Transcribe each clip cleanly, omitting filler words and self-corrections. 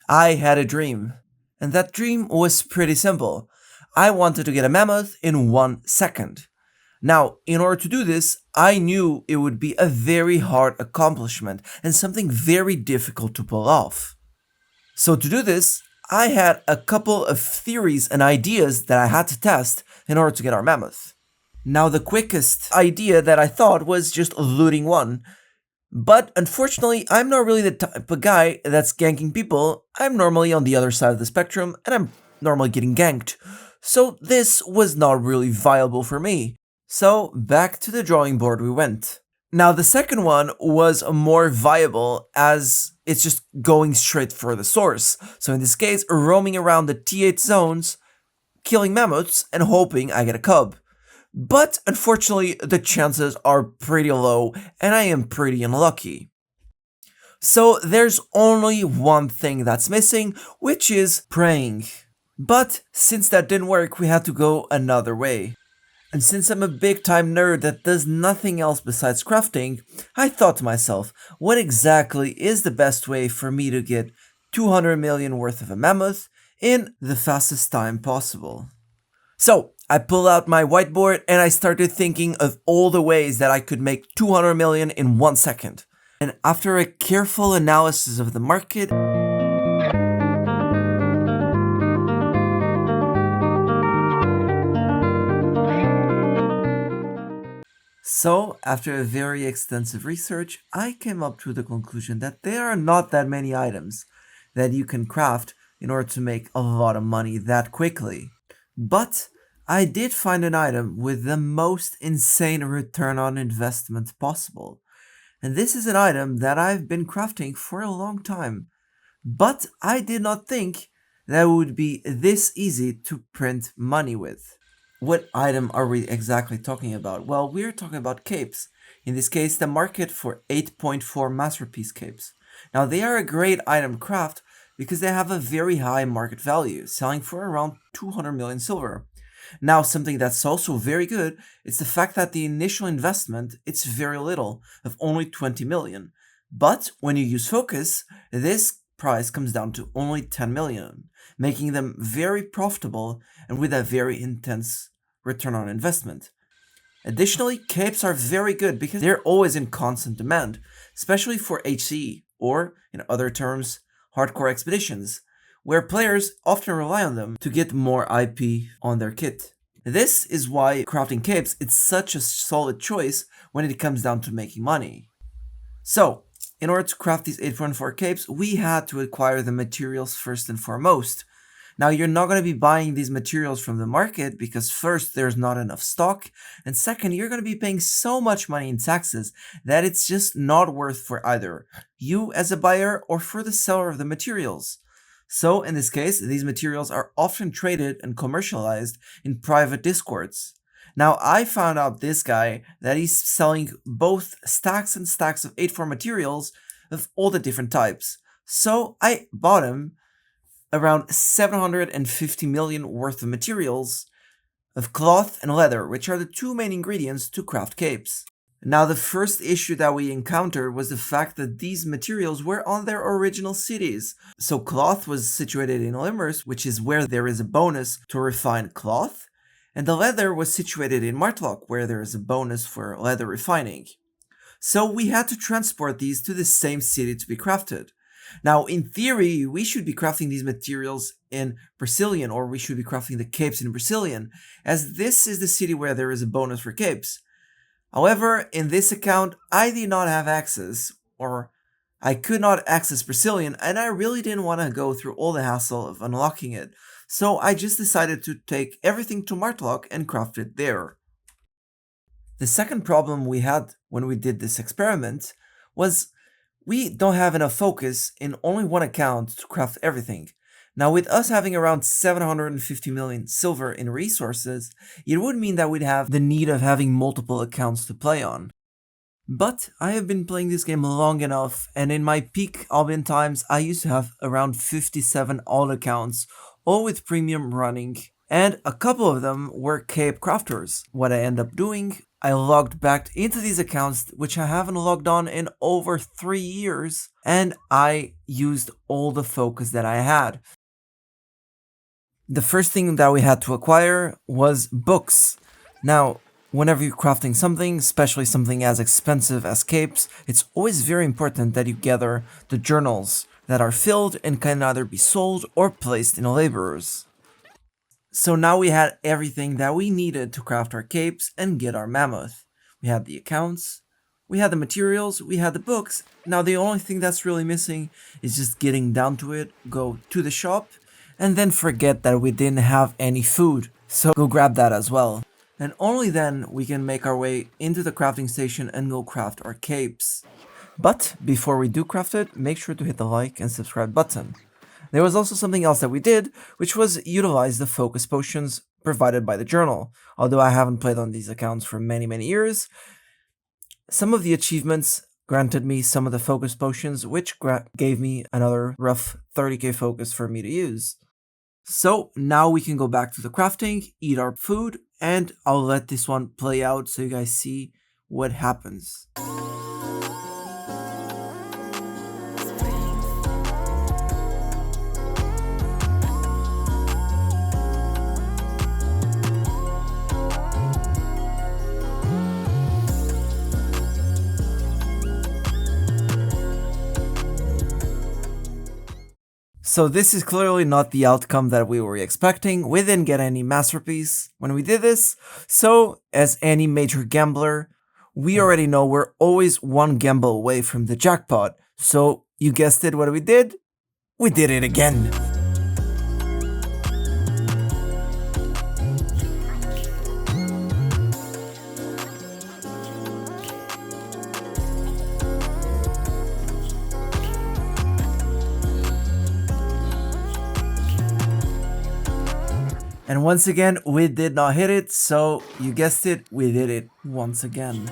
I had a dream, and that dream was pretty simple. I wanted to get a mammoth in 1 second. Now, in order to do this, I knew it would be a very hard accomplishment and something very difficult to pull off. So to do this, I had a couple of theories and ideas that I had to test in order to get our mammoth. Now, the quickest idea that I thought was just looting one, but unfortunately, I'm not really the type of guy that's ganking people. I'm normally on the other side of the spectrum, and I'm normally getting ganked. So this was not really viable for me. So back to the drawing board we went. Now the second one was more viable as it's just going straight for the source. So in this case, roaming around the T8 zones, killing mammoths, and hoping I get a cub. But unfortunately, the chances are pretty low, and I am pretty unlucky. So there's only one thing that's missing, which is praying. But since that didn't work, we had to go another way. And since I'm a big time nerd that does nothing else besides crafting, I thought to myself, what exactly is the best way for me to get 200 million worth of a mammoth in the fastest time possible? So I pulled out my whiteboard and I started thinking of all the ways that I could make 200 million in 1 second. And after a careful analysis of the market, so after a very extensive research, I came up to the conclusion that there are not that many items that you can craft in order to make a lot of money that quickly. But I did find an item with the most insane return on investment possible. And this is an item that I've been crafting for a long time. But I did not think that it would be this easy to print money with. What item are we exactly talking about? Well, we're talking about capes. In this case, the market for 8.4 masterpiece capes. Now, they are a great item craft because they have a very high market value, selling for around 200 million silver. Now, something that's also very good is the fact that the initial investment, it's very little, of only 20 million. But when you use focus, this price comes down to only 10 million, making them very profitable and with a very intense return on investment. Additionally, capes are very good because they're always in constant demand, especially for HCE, or, in other terms, hardcore expeditions, where players often rely on them to get more IP on their kit. This is why crafting capes is such a solid choice when it comes down to making money. So, in order to craft these 8.4 capes, we had to acquire the materials first and foremost. Now, you're not going to be buying these materials from the market because first, there's not enough stock, and second, you're going to be paying so much money in taxes that it's just not worth for either you as a buyer or for the seller of the materials. So, in this case, these materials are often traded and commercialized in private discords. Now, I found out this guy that he's selling both stacks and stacks of 8.4 materials of all the different types. So, I bought him around 750 million worth of materials of cloth and leather, which are the two main ingredients to craft capes. Now, the first issue that we encountered was the fact that these materials were on their original cities. So cloth was situated in Limers, which is where there is a bonus to refine cloth, and the leather was situated in Martlock, where there is a bonus for leather refining. So we had to transport these to the same city to be crafted. Now, in theory, we should be crafting these materials in Brazilian, or we should be crafting the capes in Brazilian, as this is the city where there is a bonus for capes. However, in this account, I did not have access, or I could not access Brazilian, and I really didn't want to go through all the hassle of unlocking it, so I just decided to take everything to Martlock and craft it there. The second problem we had when we did this experiment was we don't have enough focus in only one account to craft everything. Now, with us having around 750 million silver in resources, it would mean that we'd have the need of having multiple accounts to play on. But I have been playing this game long enough, and in my peak Albion times, I used to have around 57 alt accounts, all with premium running and a couple of them were cape crafters. What I ended up doing, I logged back into these accounts, which I haven't logged on in over 3 years, and I used all the focus that I had. The first thing that we had to acquire was books. Now, whenever you're crafting something, especially something as expensive as capes, it's always very important that you gather the journals that are filled and can either be sold or placed in laborers. So now we had everything that we needed to craft our capes and get our mammoth. We had the accounts, we had the materials, we had the books. Now the only thing that's really missing is just getting down to it, go to the shop, and then forget that we didn't have any food. So go grab that as well. And only then we can make our way into the crafting station and go craft our capes. But before we do craft it, make sure to hit the like and subscribe button. There was also something else that we did, which was utilize the focus potions provided by the journal. Although I haven't played on these accounts for many years, some of the achievements granted me some of the focus potions, which gave me another rough 30k focus for me to use. So now we can go back to the crafting, eat our food, and I'll let this one play out so you guys see what happens. So this is clearly not the outcome that we were expecting. We didn't get any masterpiece when we did this. So as any major gambler, we already know we're always one gamble away from the jackpot. So you guessed it, what we did? We did it again. And once again, we did not hit it, so you guessed it, we did it once again.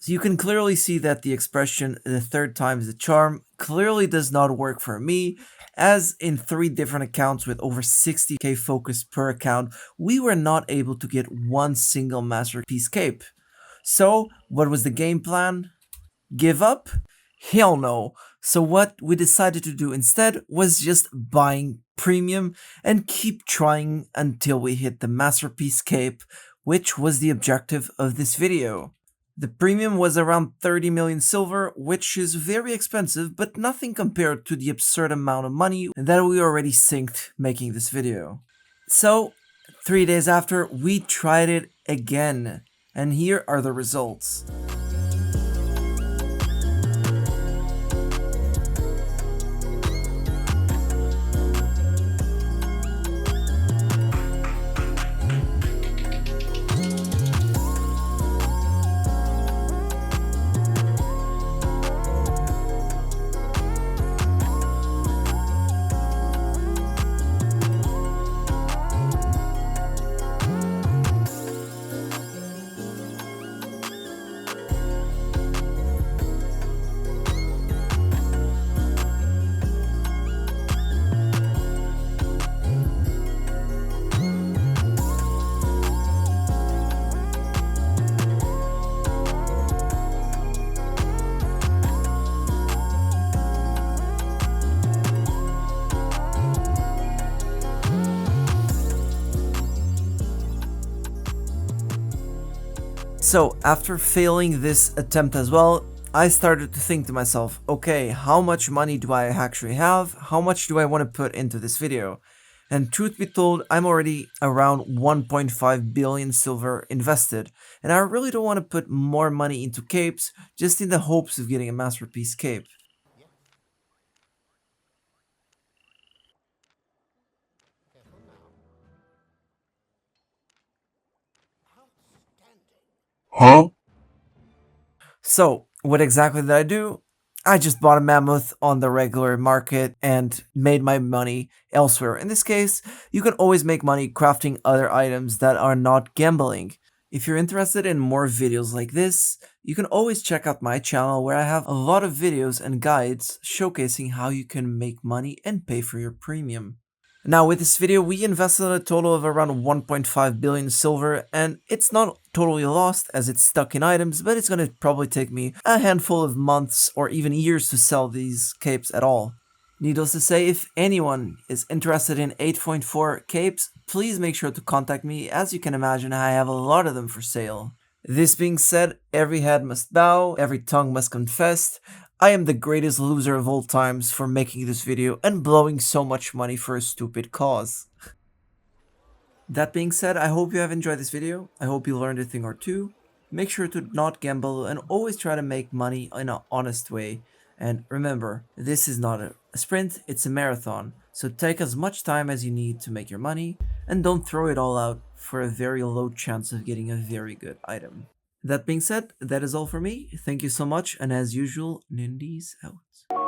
So you can clearly see that the expression "the third time is the charm" clearly does not work for me, as in 3 different accounts with over 60k focus per account, we were not able to get one single masterpiece cape. So what was the game plan? Give up? Hell no. So what we decided to do instead was just buying premium and keep trying until we hit the masterpiece cape, which was the objective of this video. The premium was around 30 million silver, which is very expensive, but nothing compared to the absurd amount of money that we already synced making this video. So, 3 days after, we tried it again, and here are the results. So after failing this attempt as well, I started to think to myself, okay, how much money do I actually have? How much do I want to put into this video? And truth be told, I'm already around 1.5 billion silver invested, and I really don't want to put more money into capes just in the hopes of getting a masterpiece cape. So, what exactly did I do? I just bought a mammoth on the regular market and made my money elsewhere. In this case, you can always make money crafting other items that are not gambling. If you're interested in more videos like this, you can always check out my channel where I have a lot of videos and guides showcasing how you can make money and pay for your premium. Now with this video we invested a total of around 1.5 billion silver, and it's not totally lost as it's stuck in items, but it's gonna probably take me a handful of months or even years to sell these capes at all. Needless to say, if anyone is interested in 8.4 capes, please make sure to contact me. As you can imagine, I have a lot of them for sale. This being said, every head must bow, every tongue must confess. I am the greatest loser of all times for making this video and blowing so much money for a stupid cause. That being said, I hope you have enjoyed this video. I hope you learned a thing or two. Make sure to not gamble and always try to make money in an honest way. And remember, this is not a sprint, it's a marathon. So take as much time as you need to make your money and don't throw it all out for a very low chance of getting a very good item. That being said, that is all for me. Thank you so much, and as usual, Nendys out.